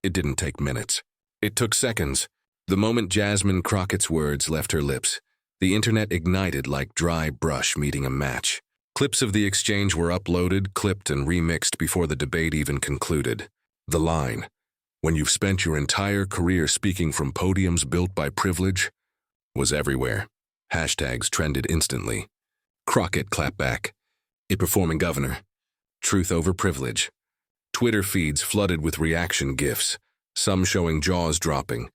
It didn't take minutes. It took seconds. The moment Jasmine Crockett's words left her lips, the internet ignited like dry brush meeting a match. Clips of the exchange were uploaded, clipped, and remixed before the debate even concluded. The line, "When you've spent your entire career speaking from podiums built by privilege," was everywhere. Hashtags trended instantly. Crockett clapped back. "It performing governor. Truth over privilege." Twitter feeds flooded with reaction GIFs, some showing jaws dropping,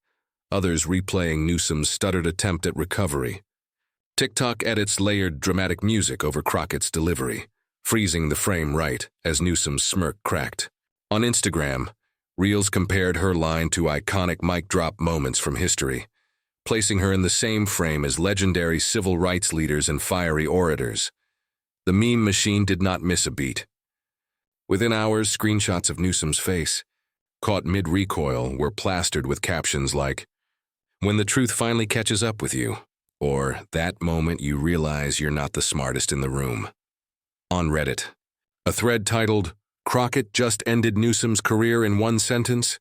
others replaying Newsom's stuttered attempt at recovery. TikTok edits layered dramatic music over Crockett's delivery, freezing the frame right as Newsom's smirk cracked. On Instagram, Reels compared her line to iconic mic drop moments from history, placing her in the same frame as legendary civil rights leaders and fiery orators. The meme machine did not miss a beat. Within hours, screenshots of Newsom's face, caught mid-recoil, were plastered with captions like, "When the truth finally catches up with you," or "That moment you realize you're not the smartest in the room." On Reddit, a thread titled, "Crockett just ended Newsom's career in one sentence,"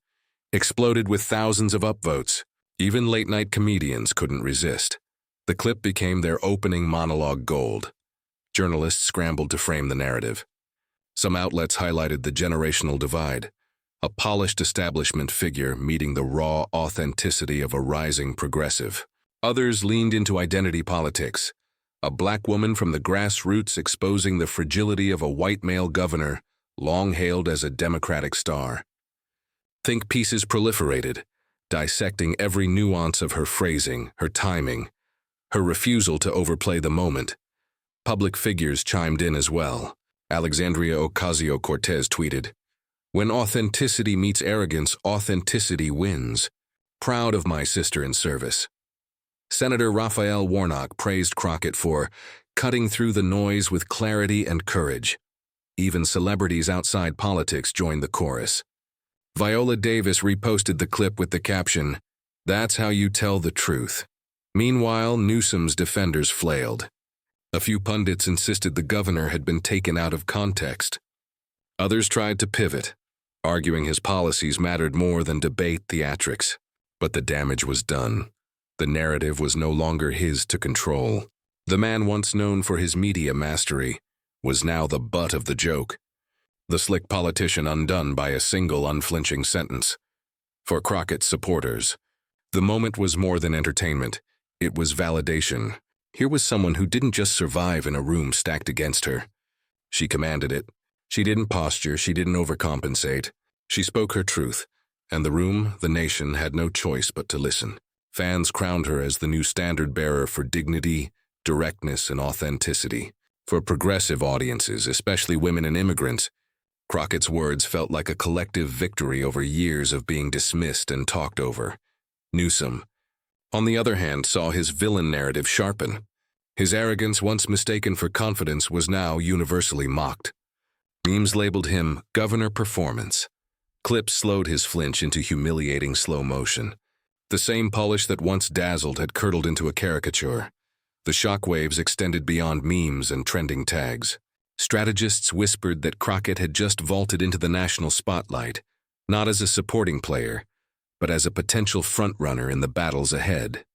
exploded with thousands of upvotes. Even late-night comedians couldn't resist. The clip became their opening monologue gold. Journalists scrambled to frame the narrative. Some outlets highlighted the generational divide, a polished establishment figure meeting the raw authenticity of a rising progressive. Others leaned into identity politics, a black woman from the grassroots exposing the fragility of a white male governor, long hailed as a Democratic star. Think pieces proliferated, dissecting every nuance of her phrasing, her timing, her refusal to overplay the moment. Public figures chimed in as well. Alexandria Ocasio-Cortez tweeted, "When authenticity meets arrogance, authenticity wins. Proud of my sister in service." Senator Raphael Warnock praised Crockett for cutting through the noise with clarity and courage. Even celebrities outside politics joined the chorus. Viola Davis reposted the clip with the caption, "That's how you tell the truth." Meanwhile, Newsom's defenders flailed. A few pundits insisted the governor had been taken out of context. Others tried to pivot, arguing his policies mattered more than debate theatrics. But the damage was done. The narrative was no longer his to control. The man once known for his media mastery was now the butt of the joke. The slick politician undone by a single unflinching sentence. For Crockett's supporters, the moment was more than entertainment. It was validation. Here was someone who didn't just survive in a room stacked against her. She commanded it. She didn't posture, she didn't overcompensate. She spoke her truth, and the room, the nation, had no choice but to listen. Fans crowned her as the new standard-bearer for dignity, directness, and authenticity. For progressive audiences, especially women and immigrants, Crockett's words felt like a collective victory over years of being dismissed and talked over. Newsom, on the other hand, saw his villain narrative sharpen. His arrogance, once mistaken for confidence, was now universally mocked. Memes labeled him Governor Performance. Clips slowed his flinch into humiliating slow motion. The same polish that once dazzled had curdled into a caricature. The shockwaves extended beyond memes and trending tags. Strategists whispered that Crockett had just vaulted into the national spotlight, not as a supporting player, but as a potential frontrunner in the battles ahead.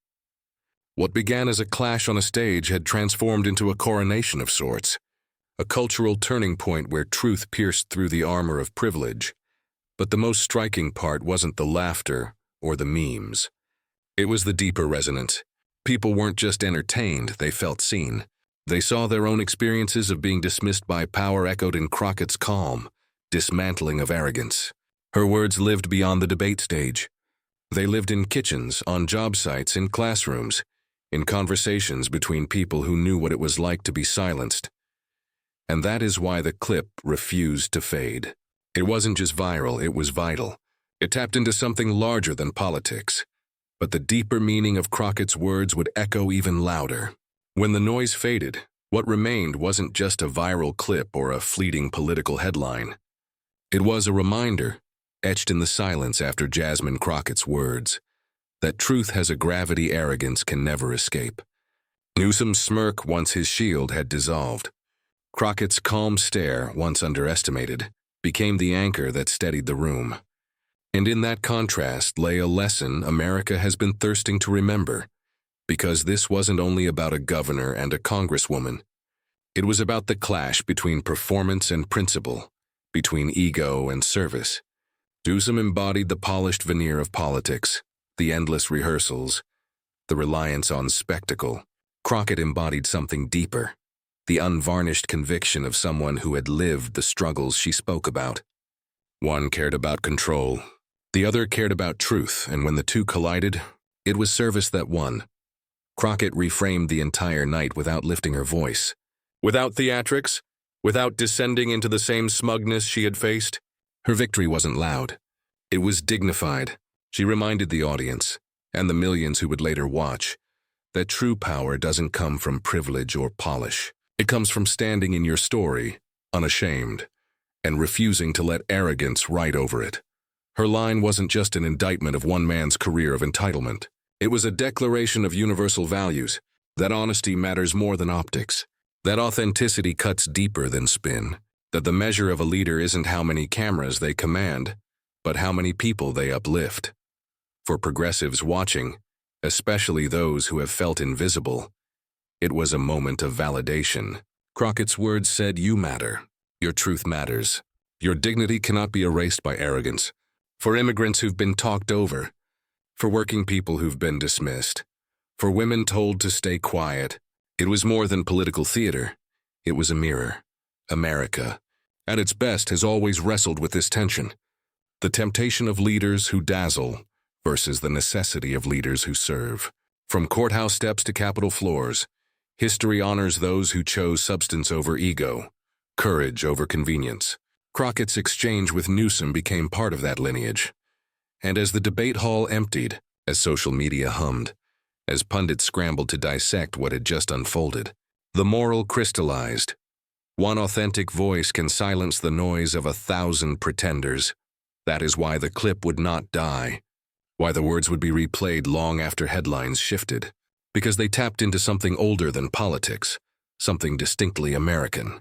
What began as a clash on a stage had transformed into a coronation of sorts, a cultural turning point where truth pierced through the armor of privilege. But the most striking part wasn't the laughter or the memes. It was the deeper resonance. People weren't just entertained, they felt seen. They saw their own experiences of being dismissed by power echoed in Crockett's calm, dismantling of arrogance. Her words lived beyond the debate stage. They lived in kitchens, on job sites, in classrooms, in conversations between people who knew what it was like to be silenced. And that is why the clip refused to fade. It wasn't just viral, it was vital. It tapped into something larger than politics. But the deeper meaning of Crockett's words would echo even louder. When the noise faded, what remained wasn't just a viral clip or a fleeting political headline. It was a reminder, etched in the silence after Jasmine Crockett's words, that truth has a gravity arrogance can never escape. Newsom's smirk, once his shield, had dissolved. Crockett's calm stare, once underestimated, became the anchor that steadied the room. And in that contrast lay a lesson America has been thirsting to remember, because this wasn't only about a governor and a congresswoman. It was about the clash between performance and principle, between ego and service. Newsom embodied the polished veneer of politics, the endless rehearsals, the reliance on spectacle. Crockett embodied something deeper, the unvarnished conviction of someone who had lived the struggles she spoke about. One cared about control, the other cared about truth, and when the two collided, it was service that won. Crockett reframed the entire night without lifting her voice. Without theatrics, without descending into the same smugness she had faced. Her victory wasn't loud. It was dignified. She reminded the audience, and the millions who would later watch, that true power doesn't come from privilege or polish. It comes from standing in your story, unashamed, and refusing to let arrogance ride over it. Her line wasn't just an indictment of one man's career of entitlement. It was a declaration of universal values, that honesty matters more than optics, that authenticity cuts deeper than spin, that the measure of a leader isn't how many cameras they command, but how many people they uplift. For progressives watching, especially those who have felt invisible, it was a moment of validation. Crockett's words said, "You matter. Your truth matters. Your dignity cannot be erased by arrogance. For immigrants who've been talked over, for working people who've been dismissed, for women told to stay quiet." It was more than political theater. It was a mirror. America, at its best, has always wrestled with this tension. The temptation of leaders who dazzle versus the necessity of leaders who serve. From courthouse steps to Capitol floors, history honors those who chose substance over ego, courage over convenience. Crockett's exchange with Newsom became part of that lineage. And as the debate hall emptied, as social media hummed, as pundits scrambled to dissect what had just unfolded, the moral crystallized. One authentic voice can silence the noise of 1,000 pretenders. That is why the clip would not die, why the words would be replayed long after headlines shifted, because they tapped into something older than politics, something distinctly American.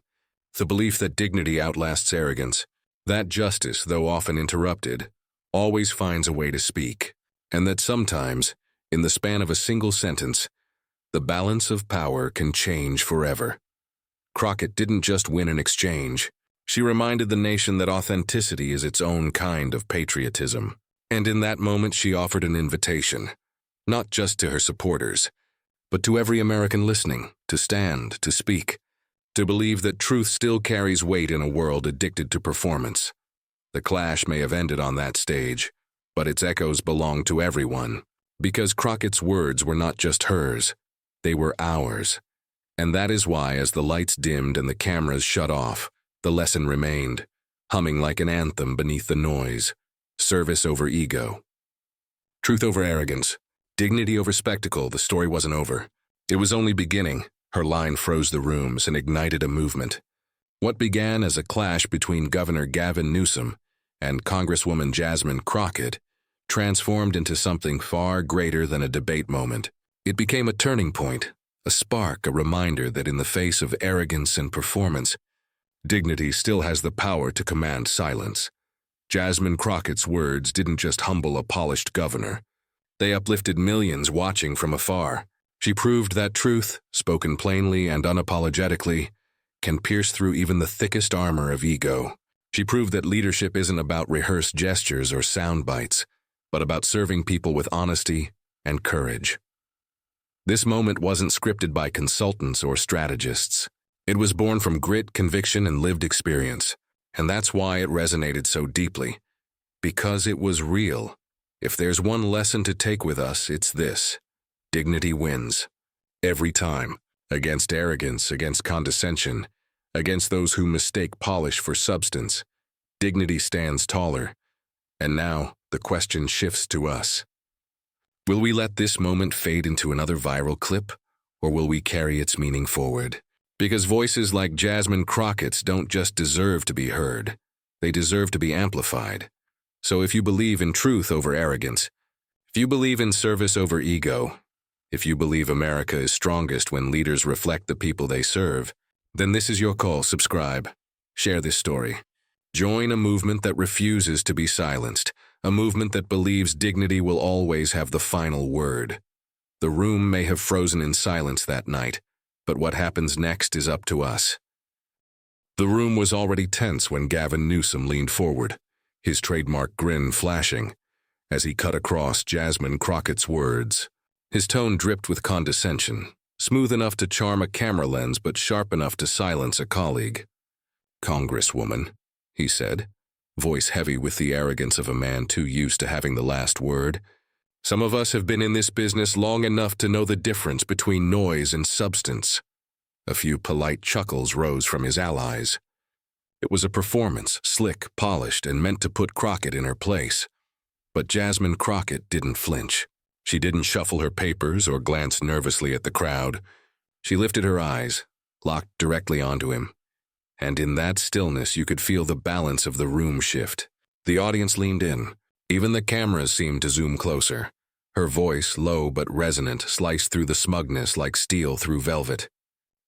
The belief that dignity outlasts arrogance, that justice, though often interrupted, always finds a way to speak, and that sometimes, in the span of a single sentence, the balance of power can change forever. Crockett didn't just win an exchange. She reminded the nation that authenticity is its own kind of patriotism. And in that moment she offered an invitation, not just to her supporters, but to every American listening, to stand, to speak, to believe that truth still carries weight in a world addicted to performance. The clash may have ended on that stage, but its echoes belong to everyone, because Crockett's words were not just hers, they were ours. And that is why, as the lights dimmed and the cameras shut off, the lesson remained, humming like an anthem beneath the noise. Service over ego. Truth over arrogance. Dignity over spectacle. The story wasn't over. It was only beginning. Her line froze the rooms and ignited a movement. What began as a clash between Governor Gavin Newsom and Congresswoman Jasmine Crockett transformed into something far greater than a debate moment. It became a turning point, a spark, a reminder that in the face of arrogance and performance, dignity still has the power to command silence. Jasmine Crockett's words didn't just humble a polished governor. They uplifted millions watching from afar. She proved that truth, spoken plainly and unapologetically, can pierce through even the thickest armor of ego. She proved that leadership isn't about rehearsed gestures or sound bites, but about serving people with honesty and courage. This moment wasn't scripted by consultants or strategists. It was born from grit, conviction, and lived experience. And that's why it resonated so deeply. Because it was real. If there's one lesson to take with us, it's this. Dignity wins. Every time. Against arrogance, against condescension, against those who mistake polish for substance. Dignity stands taller. And now, the question shifts to us. Will we let this moment fade into another viral clip, or will we carry its meaning forward? Because voices like Jasmine Crockett's don't just deserve to be heard, they deserve to be amplified. So if you believe in truth over arrogance, if you believe in service over ego, if you believe America is strongest when leaders reflect the people they serve, then this is your call. Subscribe. Share this story. Join a movement that refuses to be silenced, a movement that believes dignity will always have the final word. The room may have frozen in silence that night, but what happens next is up to us. The room was already tense when Gavin Newsom leaned forward, his trademark grin flashing, as he cut across Jasmine Crockett's words. His tone dripped with condescension, smooth enough to charm a camera lens but sharp enough to silence a colleague. "Congresswoman," he said, voice heavy with the arrogance of a man too used to having the last word. "Some of us have been in this business long enough to know the difference between noise and substance." A few polite chuckles rose from his allies. It was a performance, slick, polished, and meant to put Crockett in her place. But Jasmine Crockett didn't flinch. She didn't shuffle her papers or glance nervously at the crowd. She lifted her eyes, locked directly onto him. And in that stillness you could feel the balance of the room shift. The audience leaned in. Even the cameras seemed to zoom closer. Her voice, low but resonant, sliced through the smugness like steel through velvet.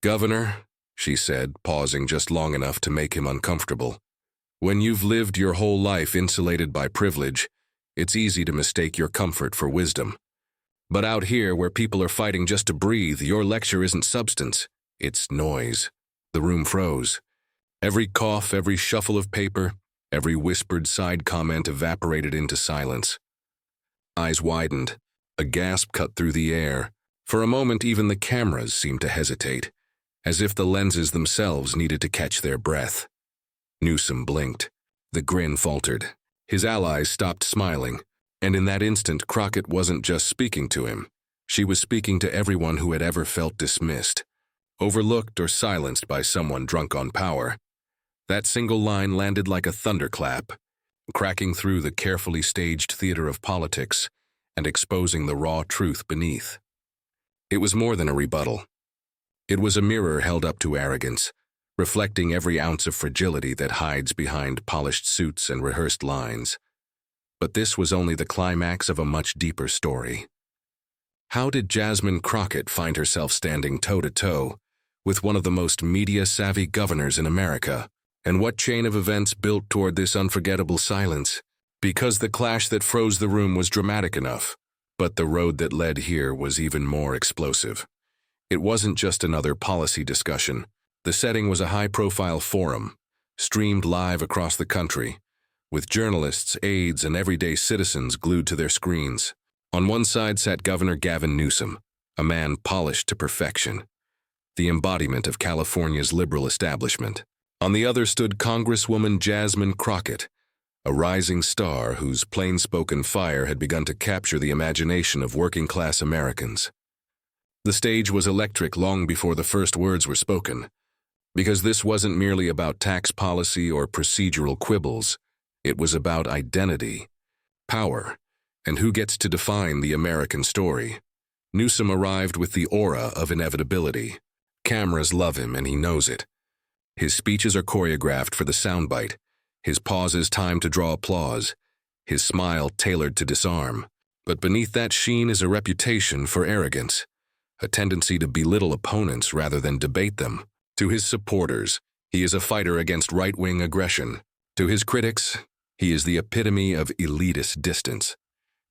"Governor," she said, pausing just long enough to make him uncomfortable. "When you've lived your whole life insulated by privilege, it's easy to mistake your comfort for wisdom. But out here, where people are fighting just to breathe, your lecture isn't substance, it's noise." The room froze. Every cough, every shuffle of paper, every whispered side comment evaporated into silence. Eyes widened. A gasp cut through the air. For a moment, even the cameras seemed to hesitate, as if the lenses themselves needed to catch their breath. Newsom blinked. The grin faltered. His allies stopped smiling, and in that instant, Crockett wasn't just speaking to him. She was speaking to everyone who had ever felt dismissed, overlooked or silenced by someone drunk on power. That single line landed like a thunderclap, cracking through the carefully staged theater of politics and exposing the raw truth beneath. It was more than a rebuttal. It was a mirror held up to arrogance, reflecting every ounce of fragility that hides behind polished suits and rehearsed lines. But this was only the climax of a much deeper story. How did Jasmine Crockett find herself standing toe-to-toe with one of the most media-savvy governors in America? And what chain of events built toward this unforgettable silence? Because the clash that froze the room was dramatic enough, but the road that led here was even more explosive. It wasn't just another policy discussion. The setting was a high-profile forum, streamed live across the country, with journalists, aides, and everyday citizens glued to their screens. On one side sat Governor Gavin Newsom, a man polished to perfection, the embodiment of California's liberal establishment. On the other stood Congresswoman Jasmine Crockett, a rising star whose plain-spoken fire had begun to capture the imagination of working-class Americans. The stage was electric long before the first words were spoken, because this wasn't merely about tax policy or procedural quibbles. It was about identity, power, and who gets to define the American story. Newsom arrived with the aura of inevitability. Cameras love him, and he knows it. His speeches are choreographed for the soundbite, his pauses timed to draw applause, his smile tailored to disarm. But beneath that sheen is a reputation for arrogance, a tendency to belittle opponents rather than debate them. To his supporters, he is a fighter against right-wing aggression. To his critics, he is the epitome of elitist distance.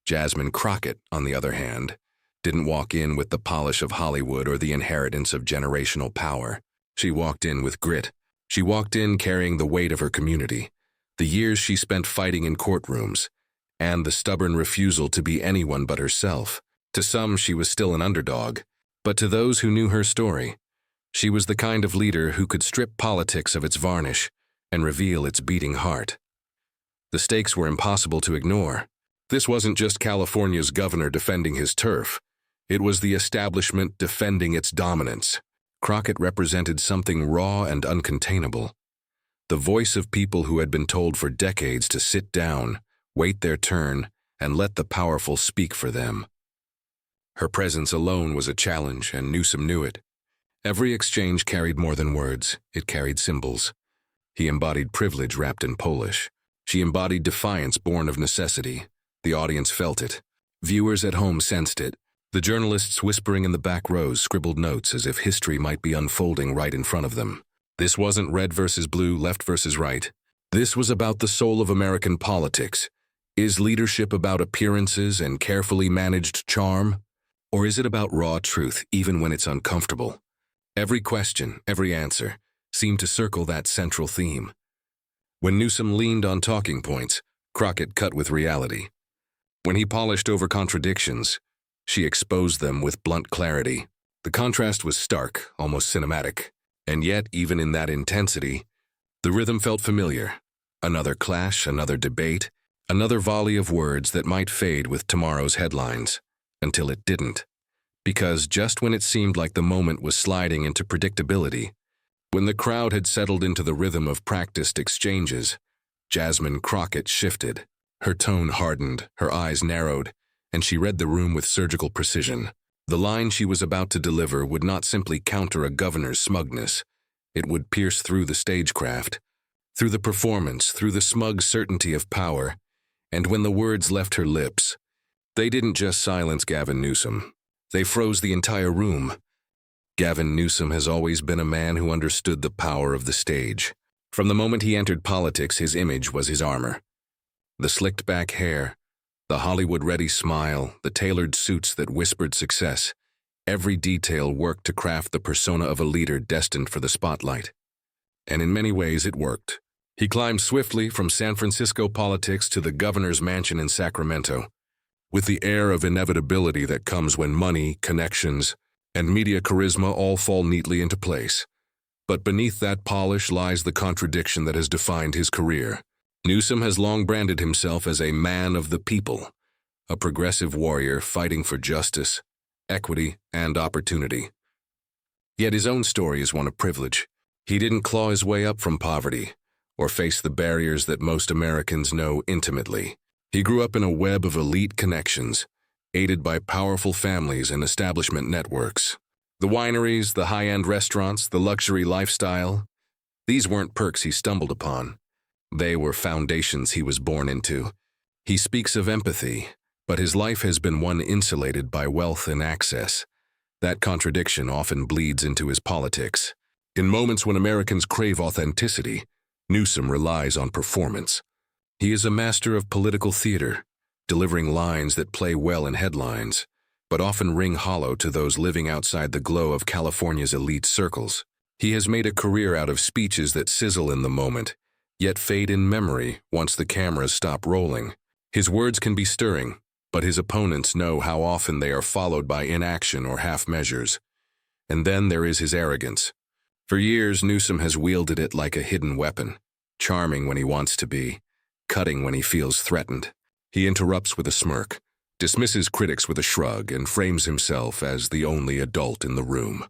Jasmine Crockett, on the other hand, didn't walk in with the polish of Hollywood or the inheritance of generational power. She walked in with grit. She walked in carrying the weight of her community, the years she spent fighting in courtrooms, and the stubborn refusal to be anyone but herself. To some, she was still an underdog, but to those who knew her story, she was the kind of leader who could strip politics of its varnish and reveal its beating heart. The stakes were impossible to ignore. This wasn't just California's governor defending his turf. It was the establishment defending its dominance. Crockett represented something raw and uncontainable. The voice of people who had been told for decades to sit down, wait their turn, and let the powerful speak for them. Her presence alone was a challenge, and Newsom knew it. Every exchange carried more than words. It carried symbols. He embodied privilege wrapped in Polish. She embodied defiance born of necessity. The audience felt it. Viewers at home sensed it. The journalists whispering in the back rows scribbled notes as if history might be unfolding right in front of them. This wasn't red versus blue, left versus right. This was about the soul of American politics, Is leadership about appearances and carefully managed charm? Or is it about raw truth, even when it's uncomfortable? Every question, every answer, seemed to circle that central theme. When Newsom leaned on talking points, Crockett cut with reality. When he polished over contradictions, she exposed them with blunt clarity. The contrast was stark, almost cinematic. And yet, even in that intensity, the rhythm felt familiar. Another clash, another debate, another volley of words that might fade with tomorrow's headlines, until it didn't. Because just when it seemed like the moment was sliding into predictability, when the crowd had settled into the rhythm of practiced exchanges, Jasmine Crockett shifted. Her tone hardened, her eyes narrowed, and she read the room with surgical precision. The line she was about to deliver would not simply counter a governor's smugness. It would pierce through the stagecraft, through the performance, through the smug certainty of power. And when the words left her lips, they didn't just silence Gavin Newsom. They froze the entire room. Gavin Newsom has always been a man who understood the power of the stage. From the moment he entered politics, his image was his armor. The slicked-back hair, the Hollywood-ready smile, the tailored suits that whispered success, every detail worked to craft the persona of a leader destined for the spotlight. And in many ways, it worked. He climbed swiftly from San Francisco politics to the governor's mansion in Sacramento, with the air of inevitability that comes when money, connections, and media charisma all fall neatly into place. But beneath that polish lies the contradiction that has defined his career. Newsom has long branded himself as a man of the people, a progressive warrior fighting for justice, equity, and opportunity. Yet his own story is one of privilege. He didn't claw his way up from poverty, or face the barriers that most Americans know intimately. He grew up in a web of elite connections, aided by powerful families and establishment networks. The wineries, the high-end restaurants, the luxury lifestyle, these weren't perks he stumbled upon. They were foundations he was born into. He speaks of empathy, but his life has been one insulated by wealth and access. That contradiction often bleeds into his politics. In moments when Americans crave authenticity, Newsom relies on performance. He is a master of political theater, delivering lines that play well in headlines, but often ring hollow to those living outside the glow of California's elite circles. He has made a career out of speeches that sizzle in the moment, yet fade in memory once the cameras stop rolling. His words can be stirring, but his opponents know how often they are followed by inaction or half measures. And then there is his arrogance. For years, Newsom has wielded it like a hidden weapon, charming when he wants to be, cutting when he feels threatened. He interrupts with a smirk, dismisses critics with a shrug, and frames himself as the only adult in the room.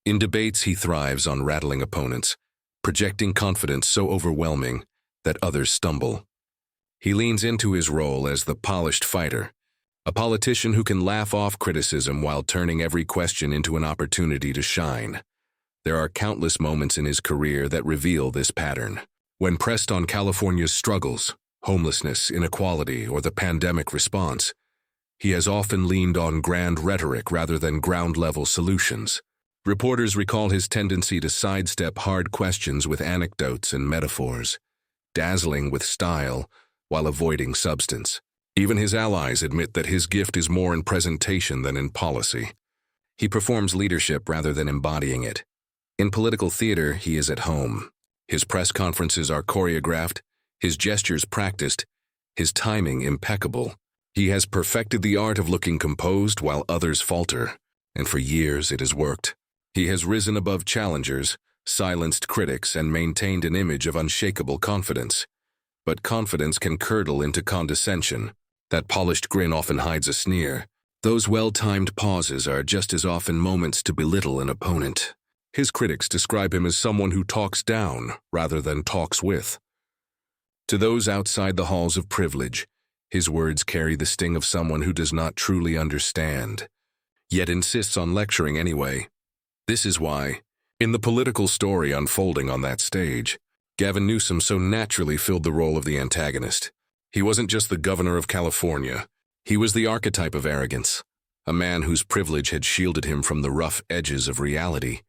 In debates, he thrives on rattling opponents, projecting confidence so overwhelming that others stumble. He leans into his role as the polished fighter, a politician who can laugh off criticism while turning every question into an opportunity to shine. There are countless moments in his career that reveal this pattern. When pressed on California's struggles, homelessness, inequality, or the pandemic response, he has often leaned on grand rhetoric rather than ground-level solutions. Reporters recall his tendency to sidestep hard questions with anecdotes and metaphors, dazzling with style while avoiding substance. Even his allies admit that his gift is more in presentation than in policy. He performs leadership rather than embodying it. In political theater, he is at home. His press conferences are choreographed, his gestures practiced, his timing impeccable. He has perfected the art of looking composed while others falter, and for years it has worked. He has risen above challengers, silenced critics, and maintained an image of unshakable confidence. But confidence can curdle into condescension. That polished grin often hides a sneer. Those well-timed pauses are just as often moments to belittle an opponent. His critics describe him as someone who talks down rather than talks with. To those outside the halls of privilege, his words carry the sting of someone who does not truly understand, yet insists on lecturing anyway. This is why, in the political story unfolding on that stage, Gavin Newsom so naturally filled the role of the antagonist. He wasn't just the governor of California. He was the archetype of arrogance, a man whose privilege had shielded him from the rough edges of reality,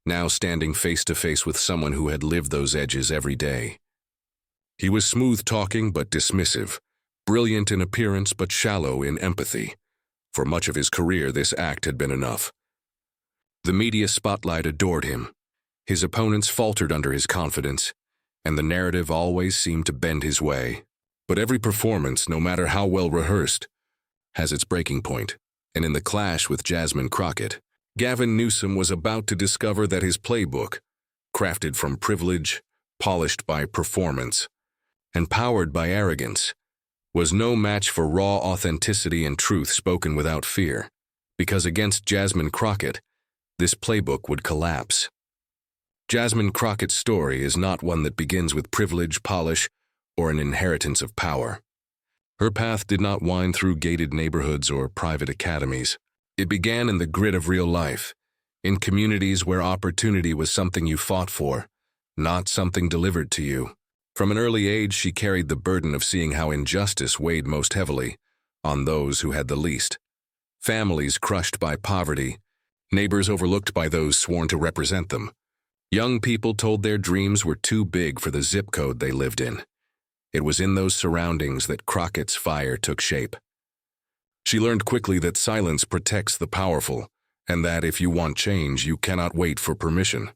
now standing face to face with someone who had lived those edges every day. He was smooth-talking but dismissive, brilliant in appearance but shallow in empathy. For much of his career, this act had been enough. The media spotlight adored him. His opponents faltered under his confidence, and the narrative always seemed to bend his way. But every performance, no matter how well rehearsed, has its breaking point. And in the clash with Jasmine Crockett, Gavin Newsom was about to discover that his playbook, crafted from privilege, polished by performance, and powered by arrogance, was no match for raw authenticity and truth spoken without fear, because against Jasmine Crockett, this playbook would collapse. Jasmine Crockett's story is not one that begins with privilege, polish, or an inheritance of power. Her path did not wind through gated neighborhoods or private academies. It began in the grit of real life, in communities where opportunity was something you fought for, not something delivered to you. From an early age, she carried the burden of seeing how injustice weighed most heavily on those who had the least. Families crushed by poverty, neighbors overlooked by those sworn to represent them. Young people told their dreams were too big for the zip code they lived in. It was in those surroundings that Crockett's fire took shape. She learned quickly that silence protects the powerful, and that if you want change, you cannot wait for permission.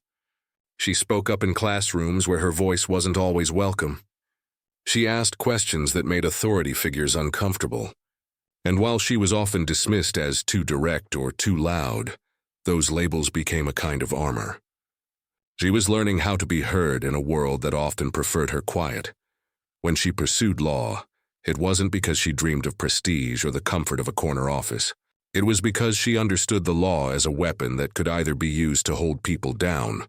She spoke up in classrooms where her voice wasn't always welcome. She asked questions that made authority figures uncomfortable. And while she was often dismissed as too direct or too loud, those labels became a kind of armor. She was learning how to be heard in a world that often preferred her quiet. When she pursued law, it wasn't because she dreamed of prestige or the comfort of a corner office. It was because she understood the law as a weapon that could either be used to hold people down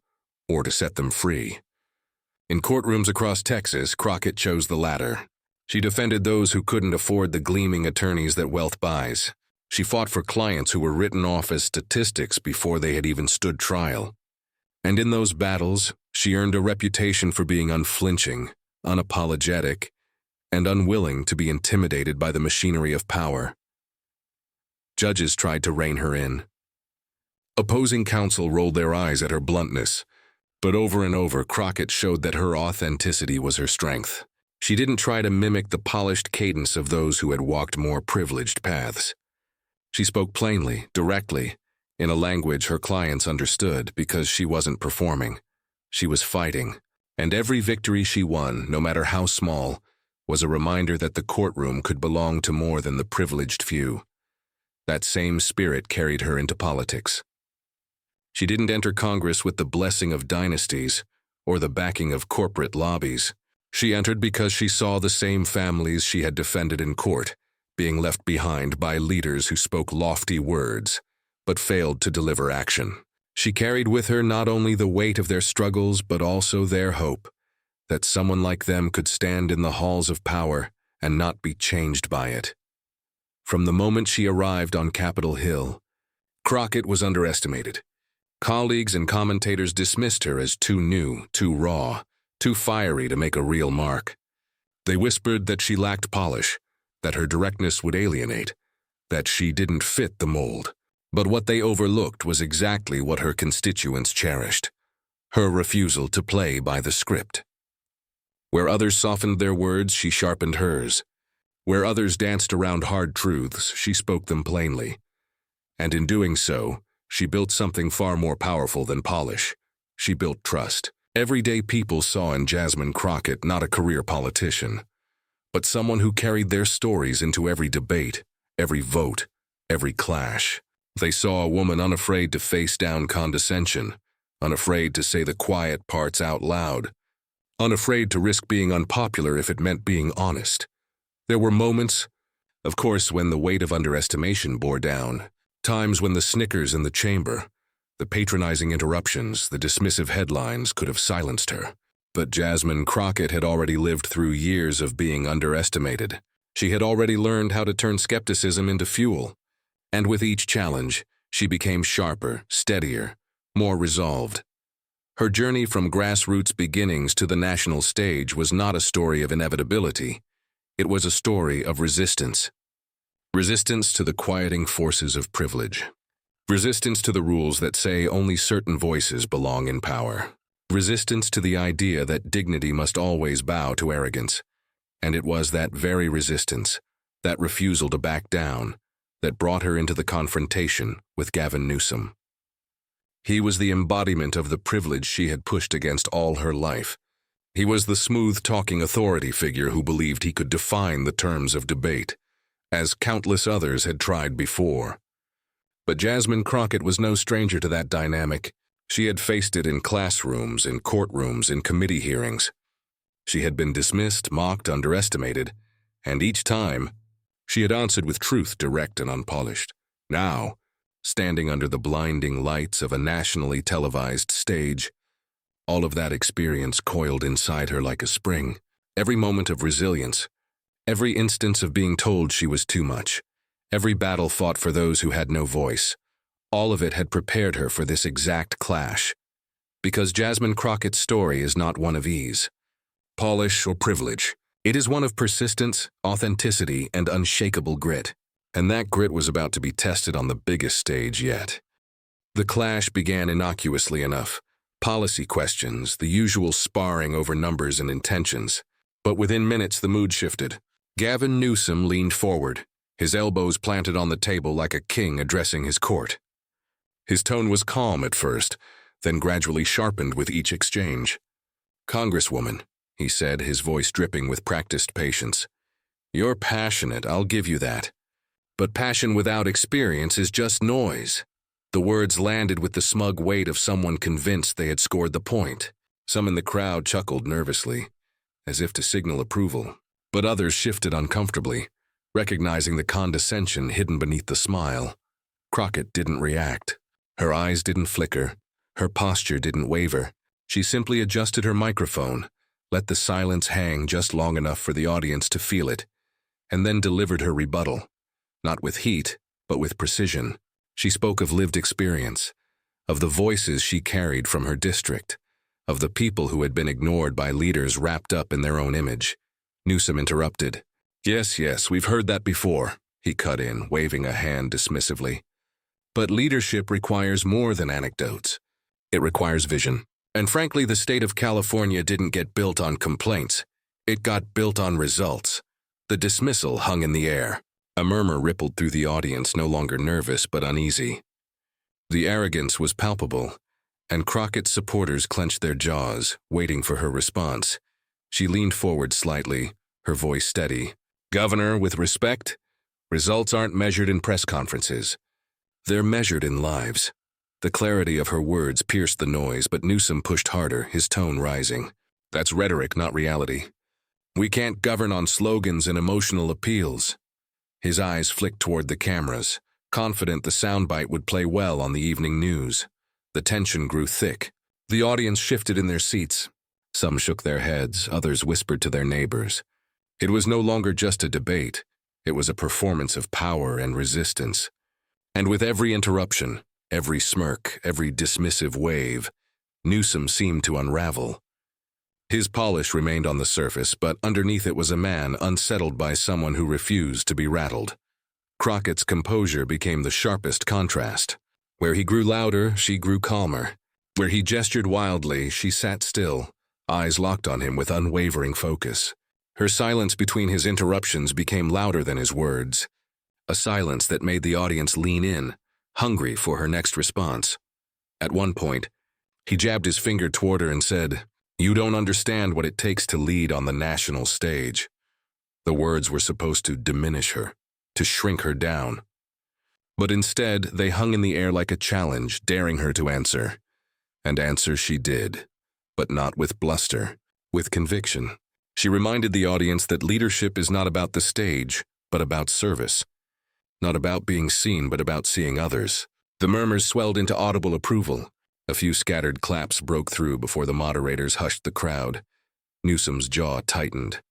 or to set them free. In courtrooms across Texas, Crockett chose the latter. She defended those who couldn't afford the gleaming attorneys that wealth buys. She fought for clients who were written off as statistics before they had even stood trial. And in those battles, she earned a reputation for being unflinching, unapologetic, and unwilling to be intimidated by the machinery of power. Judges tried to rein her in. Opposing counsel rolled their eyes at her bluntness, but over and over Crockett showed that her authenticity was her strength. She didn't try to mimic the polished cadence of those who had walked more privileged paths. She spoke plainly, directly, in a language her clients understood because she wasn't performing. She was fighting, and every victory she won, no matter how small, was a reminder that the courtroom could belong to more than the privileged few. That same spirit carried her into politics. She didn't enter Congress with the blessing of dynasties or the backing of corporate lobbies. She entered because she saw the same families she had defended in court being left behind by leaders who spoke lofty words but failed to deliver action. She carried with her not only the weight of their struggles but also their hope that someone like them could stand in the halls of power and not be changed by it. From the moment she arrived on Capitol Hill, Crockett was underestimated. Colleagues and commentators dismissed her as too new, too raw, too fiery to make a real mark. They whispered that she lacked polish, that her directness would alienate, that she didn't fit the mold. But what they overlooked was exactly what her constituents cherished: her refusal to play by the script. Where others softened their words, she sharpened hers. Where others danced around hard truths, she spoke them plainly. And in doing so, she built something far more powerful than polish. She built trust. Everyday people saw in Jasmine Crockett not a career politician, but someone who carried their stories into every debate, every vote, every clash. They saw a woman unafraid to face down condescension, unafraid to say the quiet parts out loud, unafraid to risk being unpopular if it meant being honest. There were moments, of course, when the weight of underestimation bore down, times when the snickers in the chamber, the patronizing interruptions, the dismissive headlines could have silenced her. But Jasmine Crockett had already lived through years of being underestimated. She had already learned how to turn skepticism into fuel. And with each challenge, she became sharper, steadier, more resolved. Her journey from grassroots beginnings to the national stage was not a story of inevitability. It was a story of resistance. Resistance to the quieting forces of privilege. Resistance to the rules that say only certain voices belong in power. Resistance to the idea that dignity must always bow to arrogance. And it was that very resistance, that refusal to back down, that brought her into the confrontation with Gavin Newsom. He was the embodiment of the privilege she had pushed against all her life. He was the smooth-talking authority figure who believed he could define the terms of debate, as countless others had tried before. But Jasmine Crockett was no stranger to that dynamic. She had faced it in classrooms, in courtrooms, in committee hearings. She had been dismissed, mocked, underestimated, and each time, she had answered with truth, direct and unpolished. Now, standing under the blinding lights of a nationally televised stage, all of that experience coiled inside her like a spring. Every moment of resilience, every instance of being told she was too much, every battle fought for those who had no voice, all of it had prepared her for this exact clash. Because Jasmine Crockett's story is not one of ease, polish, or privilege. It is one of persistence, authenticity, and unshakable grit. And that grit was about to be tested on the biggest stage yet. The clash began innocuously enough. Policy questions, the usual sparring over numbers and intentions. But within minutes the mood shifted. Gavin Newsom leaned forward, his elbows planted on the table like a king addressing his court. His tone was calm at first, then gradually sharpened with each exchange. "Congresswoman," he said, his voice dripping with practiced patience, "you're passionate, I'll give you that. But passion without experience is just noise." The words landed with the smug weight of someone convinced they had scored the point. Some in the crowd chuckled nervously, as if to signal approval, but others shifted uncomfortably, recognizing the condescension hidden beneath the smile. Crockett didn't react. Her eyes didn't flicker. Her posture didn't waver. She simply adjusted her microphone, let the silence hang just long enough for the audience to feel it, and then delivered her rebuttal. Not with heat, but with precision. She spoke of lived experience, of the voices she carried from her district, of the people who had been ignored by leaders wrapped up in their own image. Newsom interrupted. Yes, we've heard that before," he cut in, waving a hand dismissively. "But leadership requires more than anecdotes. It requires vision. And frankly, the state of California didn't get built on complaints. It got built on results." The dismissal hung in the air. A murmur rippled through the audience, no longer nervous but uneasy. The arrogance was palpable, and Crockett's supporters clenched their jaws, waiting for her response. She leaned forward slightly, her voice steady. "Governor, with respect, results aren't measured in press conferences. They're measured in lives." The clarity of her words pierced the noise, but Newsom pushed harder, his tone rising. "That's rhetoric, not reality. We can't govern on slogans and emotional appeals." His eyes flicked toward the cameras, confident the soundbite would play well on the evening news. The tension grew thick. The audience shifted in their seats. Some shook their heads, others whispered to their neighbors. It was no longer just a debate. It was a performance of power and resistance. And with every interruption, every smirk, every dismissive wave, Newsom seemed to unravel. His polish remained on the surface, but underneath it was a man unsettled by someone who refused to be rattled. Crockett's composure became the sharpest contrast. Where he grew louder, she grew calmer. Where he gestured wildly, she sat still, eyes locked on him with unwavering focus. Her silence between his interruptions became louder than his words, a silence that made the audience lean in, hungry for her next response. At one point, he jabbed his finger toward her and said, "You don't understand what it takes to lead on the national stage." The words were supposed to diminish her, to shrink her down. But instead, they hung in the air like a challenge, daring her to answer. And answer she did, but not with bluster, with conviction. She reminded the audience that leadership is not about the stage, but about service. Not about being seen, but about seeing others. The murmurs swelled into audible approval. A few scattered claps broke through before the moderators hushed the crowd. Newsom's jaw tightened.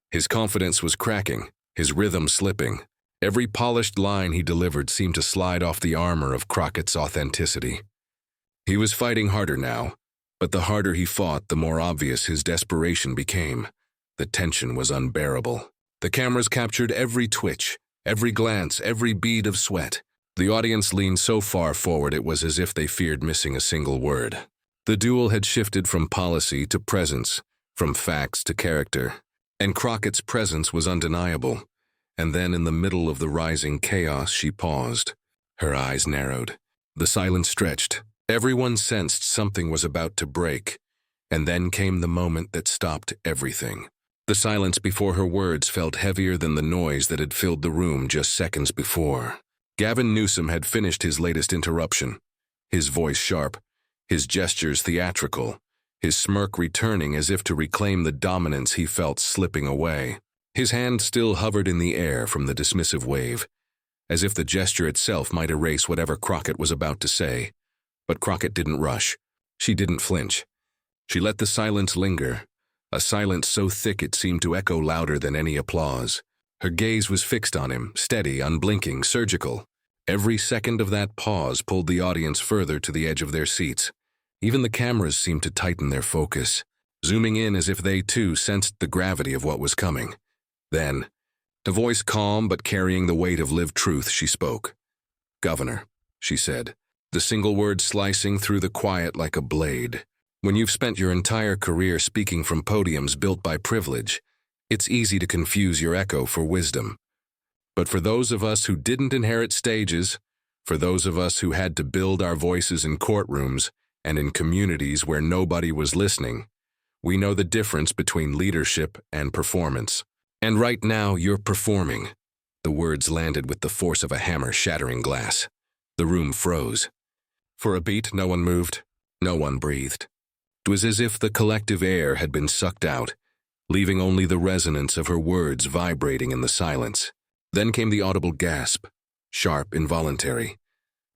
His confidence was cracking, his rhythm slipping. Every polished line he delivered seemed to slide off the armor of Crockett's authenticity. He was fighting harder now, but the harder he fought, the more obvious his desperation became. The tension was unbearable. The cameras captured every twitch, every glance, every bead of sweat. The audience leaned so far forward it was as if they feared missing a single word. The duel had shifted from policy to presence, from facts to character. And Crockett's presence was undeniable. And then in the middle of the rising chaos, she paused. Her eyes narrowed. The silence stretched. Everyone sensed something was about to break. And then came the moment that stopped everything. The silence before her words felt heavier than the noise that had filled the room just seconds before. Gavin Newsom had finished his latest interruption. His voice sharp, his gestures theatrical, his smirk returning as if to reclaim the dominance he felt slipping away. His hand still hovered in the air from the dismissive wave, as if the gesture itself might erase whatever Crockett was about to say. But Crockett didn't rush. She didn't flinch. She let the silence linger, a silence so thick it seemed to echo louder than any applause. Her gaze was fixed on him, steady, unblinking, surgical. Every second of that pause pulled the audience further to the edge of their seats. Even the cameras seemed to tighten their focus, zooming in as if they too sensed the gravity of what was coming. Then, a voice calm but carrying the weight of lived truth, she spoke. "Governor," she said, the single word slicing through the quiet like a blade. When you've spent your entire career speaking from podiums built by privilege, it's easy to confuse your echo for wisdom. But for those of us who didn't inherit stages, for those of us who had to build our voices in courtrooms and in communities where nobody was listening, we know the difference between leadership and performance. And right now, you're performing. The words landed with the force of a hammer shattering glass. The room froze. For a beat, no one moved, no one breathed. It was as if the collective air had been sucked out, leaving only the resonance of her words vibrating in the silence. Then came the audible gasp, sharp, involuntary,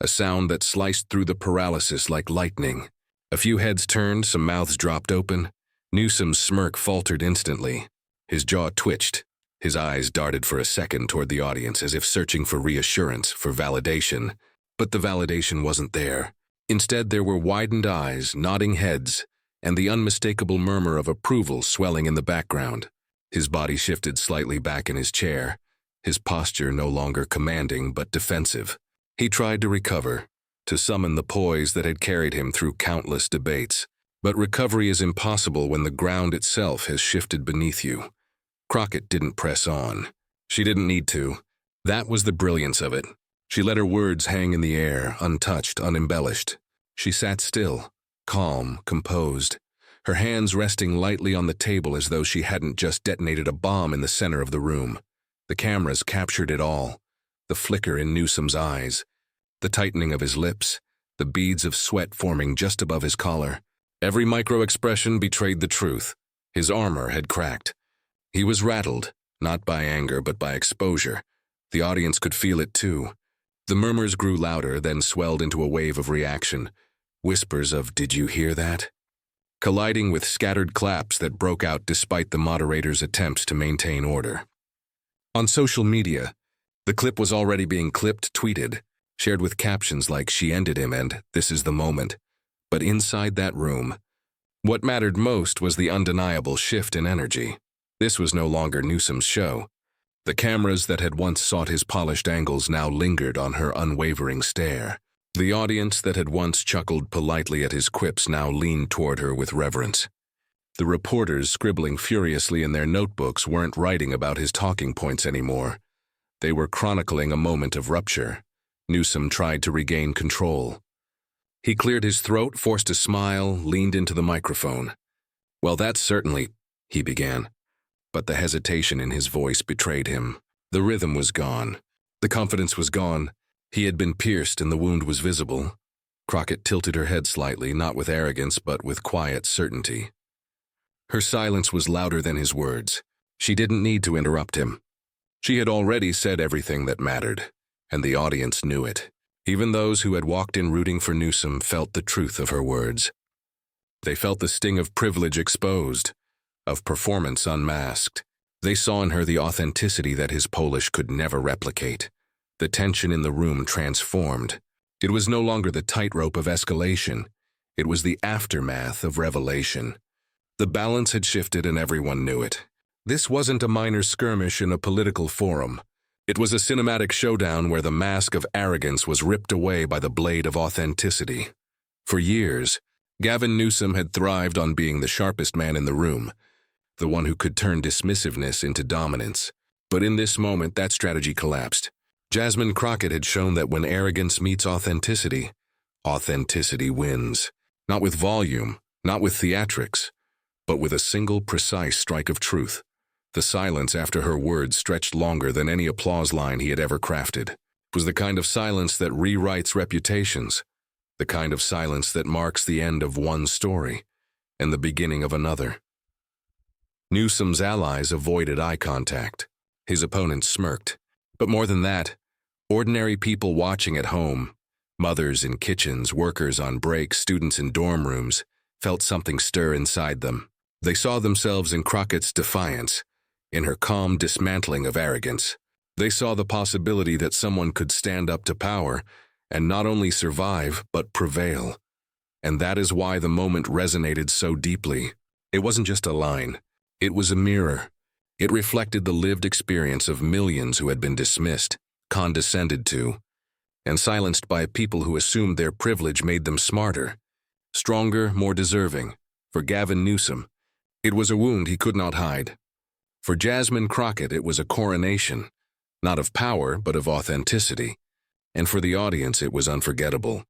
a sound that sliced through the paralysis like lightning. A few heads turned, some mouths dropped open. Newsom's smirk faltered instantly. His jaw twitched. His eyes darted for a second toward the audience as if searching for reassurance, for validation. But the validation wasn't there. Instead, there were widened eyes, nodding heads, and the unmistakable murmur of approval swelling in the background. His body shifted slightly back in his chair, his posture no longer commanding but defensive. He tried to recover, to summon the poise that had carried him through countless debates. But recovery is impossible when the ground itself has shifted beneath you. Crockett didn't press on. She didn't need to. That was the brilliance of it. She let her words hang in the air, untouched, unembellished. She sat still, calm, composed, her hands resting lightly on the table as though she hadn't just detonated a bomb in the center of the room. The cameras captured it all. The flicker in Newsom's eyes, the tightening of his lips, the beads of sweat forming just above his collar. Every micro-expression betrayed the truth. His armor had cracked. He was rattled, not by anger but by exposure. The audience could feel it too. The murmurs grew louder, then swelled into a wave of reaction. Whispers of, "Did you hear that?" colliding with scattered claps that broke out despite the moderator's attempts to maintain order. On social media, the clip was already being clipped, tweeted, shared with captions like "She ended him" and "This is the moment." But inside that room, what mattered most was the undeniable shift in energy. This was no longer Newsom's show. The cameras that had once sought his polished angles now lingered on her unwavering stare. The audience that had once chuckled politely at his quips now leaned toward her with reverence. The reporters scribbling furiously in their notebooks weren't writing about his talking points anymore. They were chronicling a moment of rupture. Newsom tried to regain control. He cleared his throat, forced a smile, leaned into the microphone. "Well, that's certainly," he began. But the hesitation in his voice betrayed him. The rhythm was gone. The confidence was gone. He had been pierced and the wound was visible. Crockett tilted her head slightly, not with arrogance but with quiet certainty. Her silence was louder than his words. She didn't need to interrupt him. She had already said everything that mattered, and the audience knew it. Even those who had walked in rooting for Newsom felt the truth of her words. They felt the sting of privilege exposed, of performance unmasked. They saw in her the authenticity that his Polish could never replicate. The tension in the room transformed. It was no longer the tightrope of escalation. It was the aftermath of revelation. The balance had shifted and everyone knew it. This wasn't a minor skirmish in a political forum. It was a cinematic showdown where the mask of arrogance was ripped away by the blade of authenticity. For years, Gavin Newsom had thrived on being the sharpest man in the room. the one who could turn dismissiveness into dominance. But in this moment, that strategy collapsed. Jasmine Crockett had shown that when arrogance meets authenticity, authenticity wins. Not with volume, not with theatrics, but with a single precise strike of truth. The silence after her words stretched longer than any applause line he had ever crafted. It was the kind of silence that rewrites reputations, the kind of silence that marks the end of one story and the beginning of another. Newsom's allies avoided eye contact. His opponents smirked. But more than that, ordinary people watching at home, mothers in kitchens, workers on breaks, students in dorm rooms, felt something stir inside them. They saw themselves in Crockett's defiance, in her calm dismantling of arrogance. They saw the possibility that someone could stand up to power and not only survive, but prevail. And that is why the moment resonated so deeply. It wasn't just a line. It was a mirror. It reflected the lived experience of millions who had been dismissed, condescended to, and silenced by people who assumed their privilege made them smarter, stronger, more deserving. For Gavin Newsom, it was a wound he could not hide. For Jasmine Crockett, it was a coronation, not of power, but of authenticity. And for the audience, it was unforgettable.